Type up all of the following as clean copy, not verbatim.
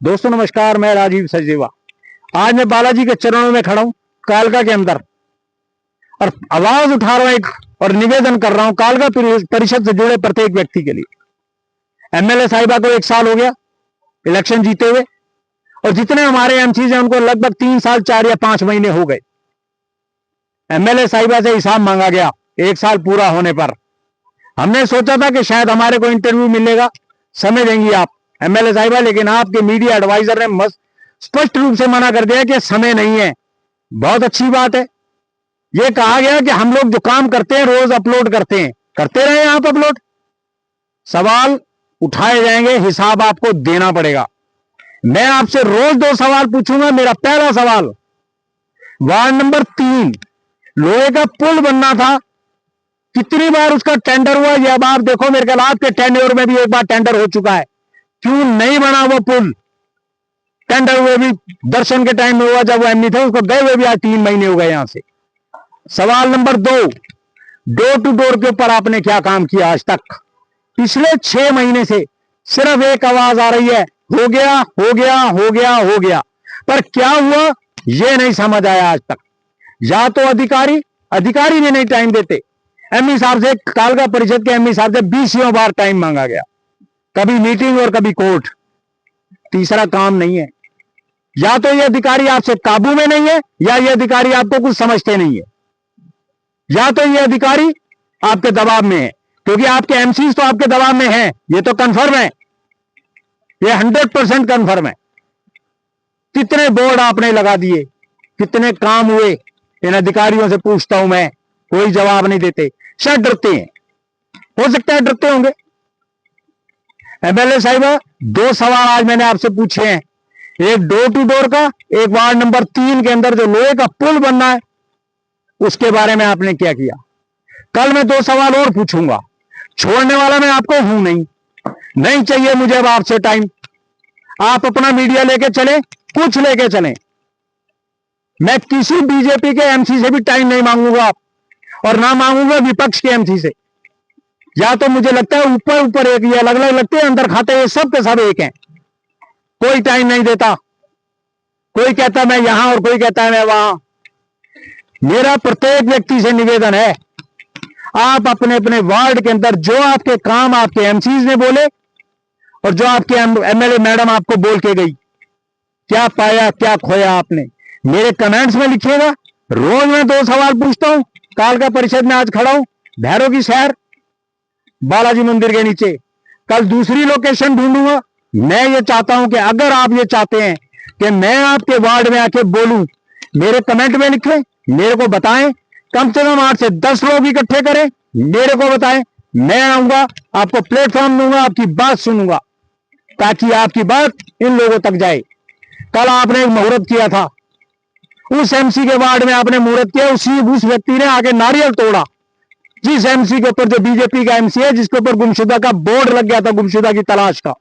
दोस्तों नमस्कार, मैं राजीव सचदेवा। आज मैं बालाजी के चरणों में खड़ा हूं कालका के अंदर और आवाज उठा रहा हूं एक और निवेदन कर रहा हूं कालका परिषद से जुड़े प्रत्येक व्यक्ति के लिए। एमएलए साहिबा को 1 साल हो गया इलेक्शन जीते हुए और जितने हमारे एमसीज हैं उनको लगभग 3 साल 4 या 5 महीने हो गए। एमएलए साहिबा से हिसाब मांगा गया 1 साल पूरा होने पर। हमने सोचा था कि शायद हमारे को इंटरव्यू मिलेगा, समय देंगी आप एमएलए साहिबा, लेकिन आपके मीडिया एडवाइजर ने स्पष्ट रूप से मना कर दिया कि समय नहीं है। बहुत अच्छी बात है। यह कहा गया कि हम लोग जो काम करते हैं रोज अपलोड करते हैं, करते रहे आप अपलोड। सवाल उठाए जाएंगे, हिसाब आपको देना पड़ेगा। मैं आपसे रोज 2 सवाल पूछूंगा। मेरा पहला सवाल, वार्ड नंबर 3 लोहे का पुल बनना था, कितनी बार उसका टेंडर हुआ? यह अब आप देखो, मेरे ख्याल आपके टेन्योर में भी 1 बार टेंडर हो चुका है। क्यों नहीं बना वो पुल? टेंडर हुए भी दर्शन के टाइम में हुआ जब वो एमनी थे, उसको गए हुए भी आज 3 महीने हो गए यहां से। सवाल नंबर 2, डोर टू डोर के ऊपर आपने क्या काम किया आज तक? पिछले 6 महीने से सिर्फ एक आवाज आ रही है, हो गया हो गया हो गया हो गया, पर क्या हुआ ये नहीं समझ आया आज तक। या तो अधिकारी ने नहीं टाइम देते। एमई साहब से, कालका परिषद के एमई साहब से 20 बार टाइम मांगा गया, कभी मीटिंग और कभी कोर्ट। तीसरा काम नहीं है। या तो ये अधिकारी आपसे काबू में नहीं है, या ये अधिकारी आपको कुछ समझते नहीं है, या तो ये अधिकारी आपके दबाव में है, क्योंकि आपके एमसीज तो आपके दबाव में हैं, ये तो कंफर्म है, ये 100% कंफर्म है। कितने बोर्ड आपने लगा दिए, कितने काम हुए? इन अधिकारियों से पूछता हूं मैं, कोई जवाब नहीं देते। शायद डरते हैं, हो सकता है डरते होंगे। एमएलए साहिबा, 2 सवाल आज मैंने आपसे पूछे हैं, एक डोर टू डोर का, एक वार्ड नंबर 3 के अंदर जो लोहे का पुल बनना है उसके बारे में आपने क्या किया? कल मैं 2 सवाल और पूछूंगा। छोड़ने वाला मैं आपको हूं नहीं चाहिए मुझे अब आपसे टाइम। आप अपना मीडिया लेके चले, कुछ लेके चलें। मैं किसी बीजेपी के एमसी से भी टाइम नहीं मांगूंगा और ना मांगूंगा विपक्ष के एमसी से। या तो मुझे लगता है ऊपर एक, ये अलग अलग लगते हैं, अंदर खाते, ये सब के सब एक हैं। कोई टाइम नहीं देता, कोई कहता मैं यहां और कोई कहता है मैं वहां। मेरा प्रत्येक व्यक्ति से निवेदन है, आप अपने अपने वार्ड के अंदर जो आपके काम आपके एमसीज ने बोले और जो आपके एमएलए मैडम आपको बोल के गई, क्या पाया क्या खोया आपने, मेरे कमेंट्स में लिखिएगा। रोज मैं 2 सवाल पूछता हूं। कालका परिषद में आज खड़ा हूं, भैरव की शहर, बालाजी मंदिर के नीचे। कल दूसरी लोकेशन ढूंढूंगा। मैं ये चाहता हूं कि अगर आप ये चाहते हैं कि मैं आपके वार्ड में आके बोलूं, मेरे कमेंट में लिखें, मेरे को बताएं। कम से कम 8 से 10 लोग इकट्ठे करें, मेरे को बताएं। मैं आऊंगा, आपको प्लेटफॉर्म दूंगा, आपकी बात सुनूंगा, ताकि आपकी बात इन लोगों तक जाए। कल आपने एक मुहूर्त किया था, उस एमसी के वार्ड में आपने मुहूर्त किया, उस व्यक्ति ने आके नारियल तोड़ा, जिस एमसी के ऊपर, जो बीजेपी का एमसी है, जिसके ऊपर गुमशुदा का बोर्ड लग गया था, गुमशुदा की तलाश का।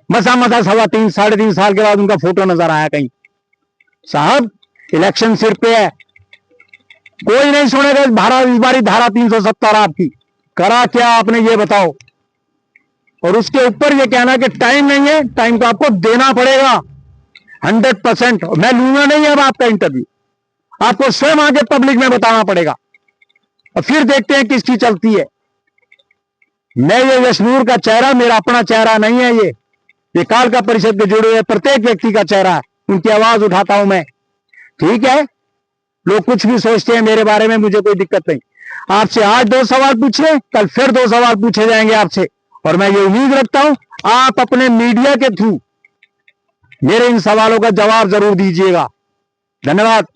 मसा 3.5 साल के बाद उनका फोटो नजर आया कहीं। साहब, इलेक्शन सिर पे है, कोई नहीं सुनेगा। इस बारी धारा 370 आपकी करा क्या आपने, ये बताओ। और उसके ऊपर ये कहना कि टाइम नहीं है, टाइम तो आपको देना पड़ेगा 100%। मैं लूंगा नहीं अब आपका इंटरव्यू, आपको स्वयं आगे पब्लिक में बताना पड़ेगा और फिर देखते हैं किसकी चलती है। मैं ये यशनूर का चेहरा, मेरा अपना चेहरा नहीं है, ये कालका परिषद के जुड़े हुए प्रत्येक व्यक्ति का चेहरा है। उनकी आवाज उठाता हूं मैं। ठीक है, लोग कुछ भी सोचते हैं मेरे बारे में, मुझे कोई दिक्कत नहीं। आपसे आज 2 सवाल पूछे, कल फिर 2 सवाल पूछे जाएंगे आपसे, और मैं ये उम्मीद रखता हूं आप अपने मीडिया के थ्रू मेरे इन सवालों का जवाब जरूर दीजिएगा। धन्यवाद।